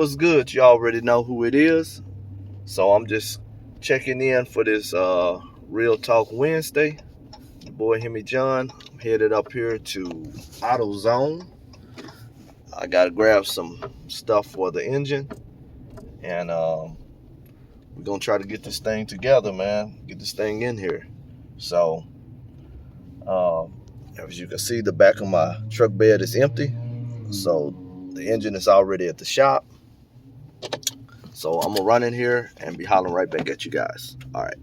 what's good? You already know who it is. So I'm just checking in for this Real Talk Wednesday. The boy Hemi John. I'm headed up here to AutoZone. I gotta grab some stuff for the engine, and we're gonna try to get this thing together, man. Get this thing in here. So as you can see, the back of my truck bed is empty. So the engine is already at the shop. So I'm gonna run in here and be hollering right back at you guys. All right.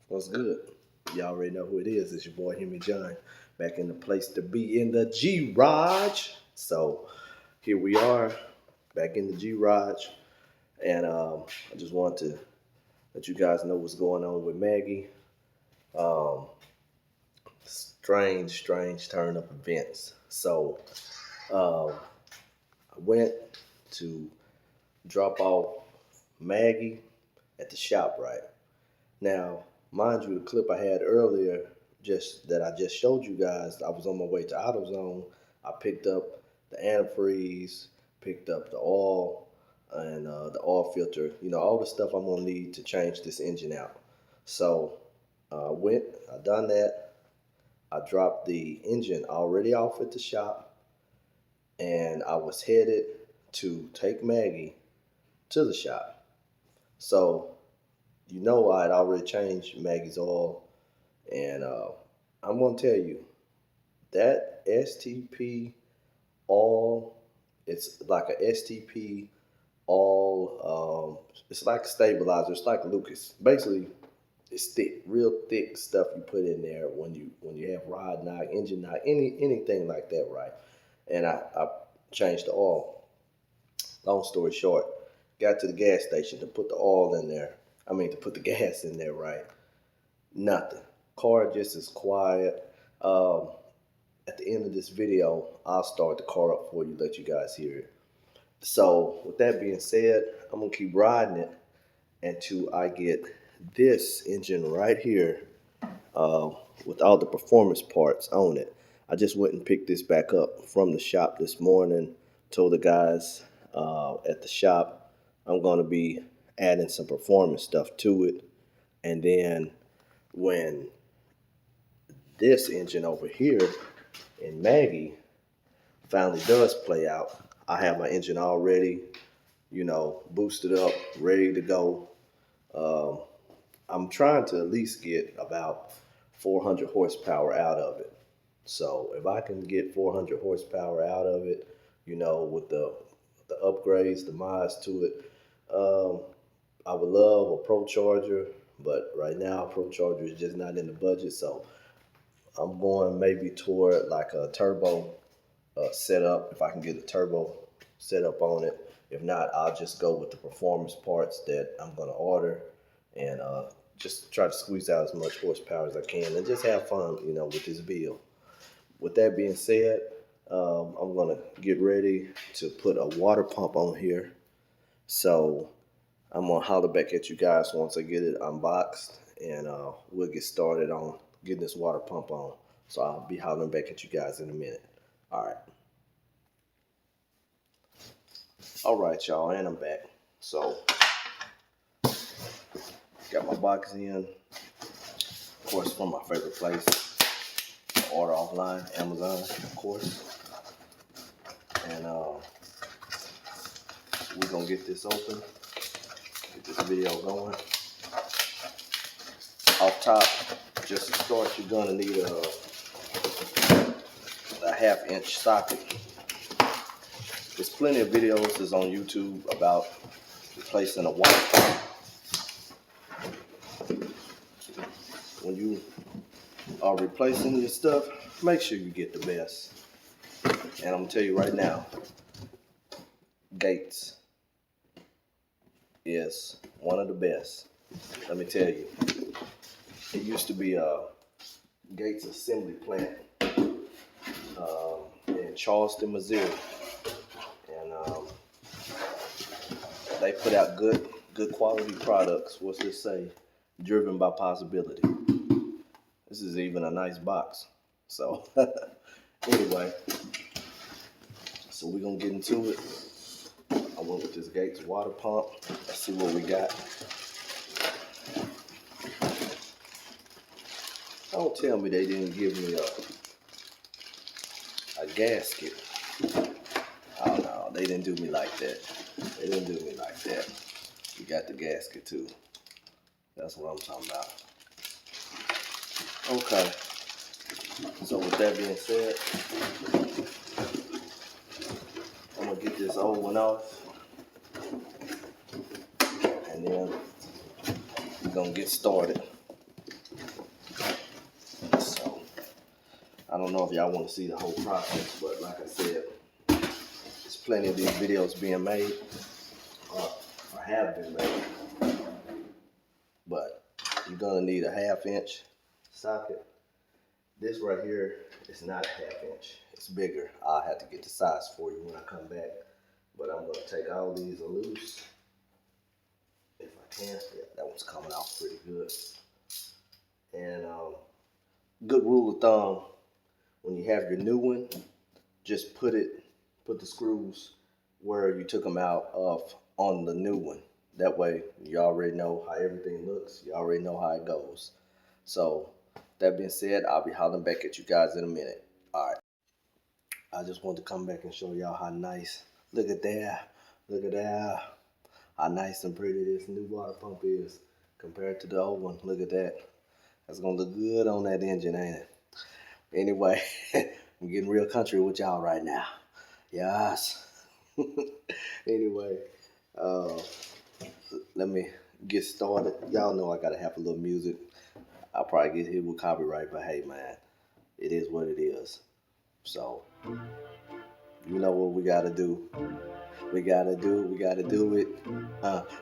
What's good? You already know who it is. It's your boy Hemi John, back in the place to be in the G-Raj. So here we are, back in the G-Raj, and I just want to let you guys know what's going on with Maggie. Um, strange turn of events. So I went to drop off Maggie at the shop, right? Now, mind you, the clip I had earlier, I just showed you guys, I was on my way to AutoZone. I picked up the antifreeze, picked up the oil, and the oil filter. You know, all the stuff I'm gonna need to change this engine out. So I done that. I dropped the engine already off at the shop, and I was headed to take Maggie to the shop. So you know, I had already changed Maggie's oil, and I'm gonna tell you that STP oil, it's like a STP oil. It's like a stabilizer. It's like Lucas. Basically, it's thick, real thick stuff you put in there when you have rod knock, engine knock, anything like that, right? And I changed the oil. Long story short, got to the gas station to put the oil in there. To put the gas in there, right? Nothing. Car just is quiet. At the end of this video, I'll start the car up for you, let you guys hear it. So with that being said, I'm gonna keep riding it until I get this engine right here with all the performance parts on it. I just went and picked this back up from the shop this morning. Told the guys at the shop I'm gonna be adding some performance stuff to it, and then when this engine over here in Maggie finally does play out, I have my engine already, boosted up, ready to go. I'm trying to at least get about 400 horsepower out of it. So if I can get 400 horsepower out of it, with the upgrades, the mods to it, I would love a Pro Charger, but right now Pro Charger is just not in the budget. So I'm going maybe toward like a turbo setup, if I can get a turbo setup on it. If not, I'll just go with the performance parts that I'm going to order, and just try to squeeze out as much horsepower as I can and just have fun, with this build. With that being said, I'm going to get ready to put a water pump on here. So I'm going to holler back at you guys once I get it unboxed, and we'll get started on getting this water pump on. So I'll be hollering back at you guys in a minute. All right, y'all, and I'm back. So got my box in, of course, from my favorite place. Order offline, Amazon, of course. And we're gonna get this open, get this video going. Off top, just to start, you're gonna need a 1/2-inch socket. There's plenty of videos that's on YouTube about replacing a water pump. When you are replacing your stuff, make sure you get the best. And I'm gonna tell you right now, Gates is one of the best. Let me tell you, it used to be a Gates assembly plant in Charleston, Missouri, and they put out good quality products. What's this say? Driven by possibility. This is even a nice box. So anyway, so we're gonna get into it. went with this Gates water pump. Let's see what we got. Don't tell me they didn't give me a gasket. Oh no, they didn't do me like that. They didn't do me like that. We got the gasket too. That's what I'm talking about. Okay. So with that being said, I'm gonna get this old one off, and then we're gonna get started. So I don't know if y'all want to see the whole process, but like I said, there's plenty of these videos being made, or have been made. But you're gonna need a 1/2 inch socket. This right here is not a 1/2 inch. It's bigger. I'll have to get the size for you when I come back. But I'm gonna take all these loose if I can. Yeah, that one's coming out pretty good. And good rule of thumb, when you have your new one, just put the screws where you took them out of on the new one. That way you already know how everything looks. You already know how it goes. So that being said, I'll be hollering back at you guys in a minute. All right. I just wanted to come back and show y'all how nice. Look at that. Look at that. How nice and pretty this new water pump is compared to the old one. Look at that. That's gonna look good on that engine, ain't it? Anyway, I'm getting real country with y'all right now. Yes. Anyway, let me get started. Y'all know I gotta have a little music. I'll probably get hit with copyright, but hey man, it is what it is. So, you know what we gotta do. We gotta do it.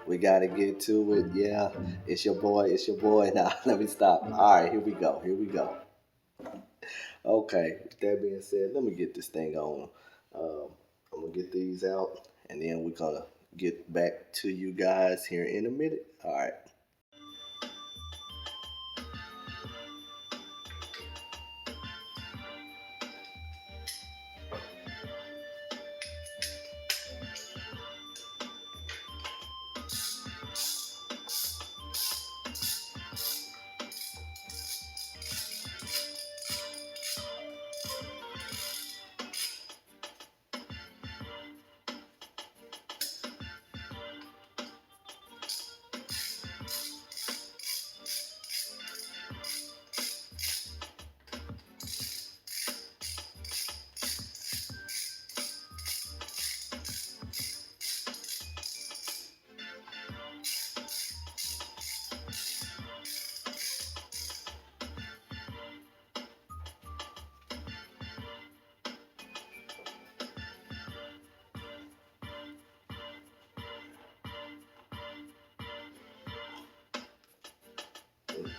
We gotta get to it. Yeah, it's your boy. Now, let me stop. All right, here we go. Okay, with that being said, let me get this thing on. I'm gonna get these out, and then we're gonna get back to you guys here in a minute. All right.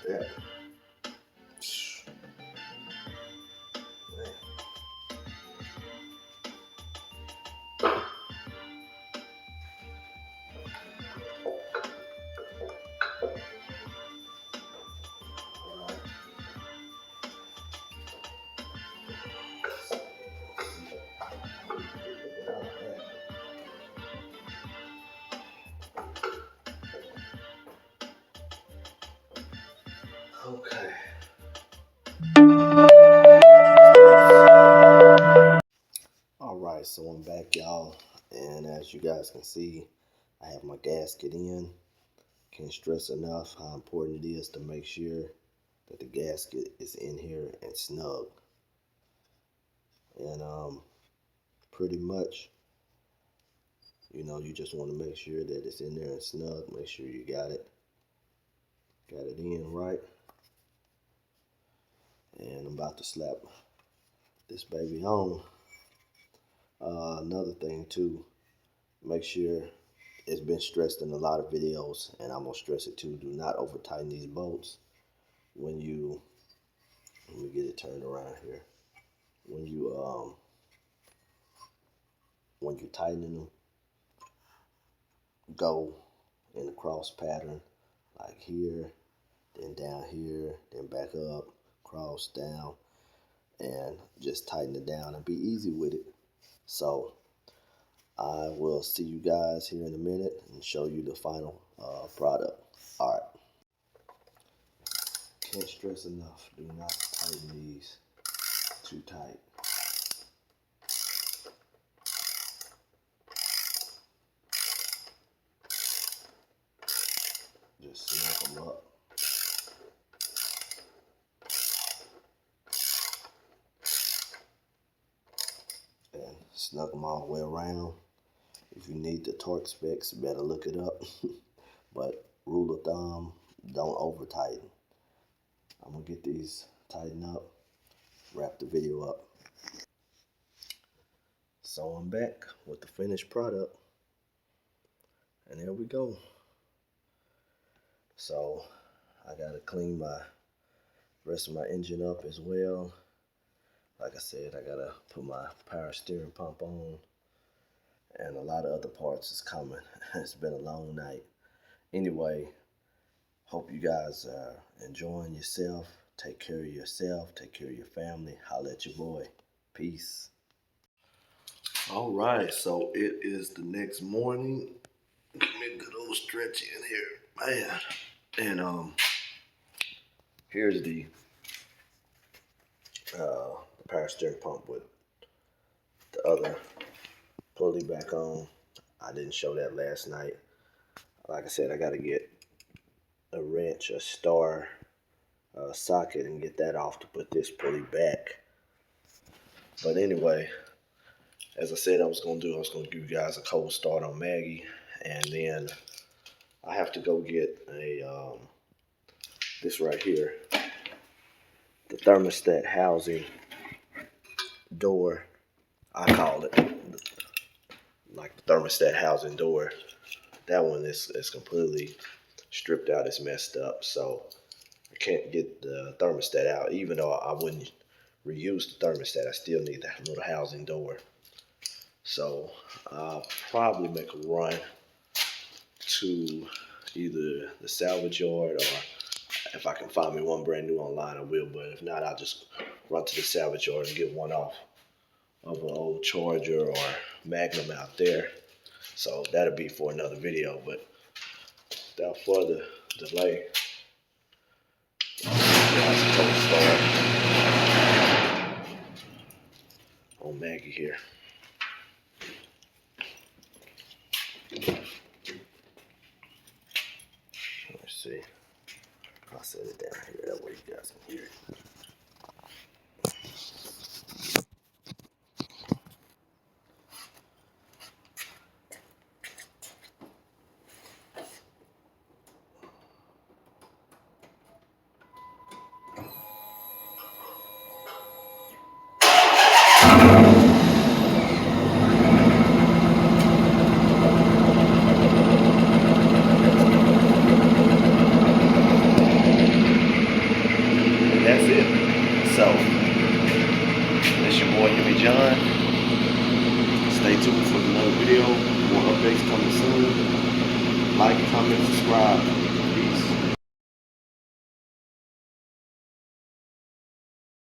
Yeah. Okay. All right, so I'm back, y'all, and as you guys can see, I have my gasket in. Can't stress enough how important it is to make sure that the gasket is in here and snug. And pretty much, you just want to make sure that it's in there and snug. Make sure you got it in right. And I'm about to slap this baby on. Another thing too, make sure it's been stressed in a lot of videos, and I'm gonna stress it too. Do not over tighten these bolts when you. Let me get it turned around here. When you tightening them, go in the cross pattern, like here, then down here, then back up, cross down, and just tighten it down and be easy with it. So I will see you guys here in a minute and show you the final product. All right. Can't stress enough, do not tighten these too tight. Just snap them up. And snug them all the way around. If you need the torque specs, you better look it up. But rule of thumb, don't over tighten. I'm gonna get these tightened up, wrap the video up. So I'm back with the finished product. And there we go. So I gotta clean my rest of my engine up as well. Like I said, I gotta put my power steering pump on, and a lot of other parts is coming. It's been a long night. Anyway, hope you guys are enjoying yourself. Take care of yourself, take care of your family. Holla at your boy. Peace. All right, so it is the next morning. Give me a good old stretch in here, man. And here's the power steering pump with the other pulley back on. I didn't show that last night. Like I said, I gotta get a wrench, a star socket, and get that off to put this pulley back. But anyway, as I said I was gonna do, I was gonna give you guys a cold start on Maggie, and then I have to go get a this right here, the thermostat housing door, I call it, like the thermostat housing door. That one is completely stripped out, it's messed up, so I can't get the thermostat out. Even though I wouldn't reuse the thermostat, I still need that little housing door. So I'll probably make a run to either the salvage yard, or if I can find me one brand new online, I will. But if not, I'll just run to the salvage yard and get one off of an old Charger or Magnum out there. So that'll be for another video. But without further delay, let's start on Maggie here. Let's see. I'll set it down here, that way you guys can hear it. That's it. So, that's your boy, John. Stay tuned for another video. More updates coming soon. Like, comment, subscribe.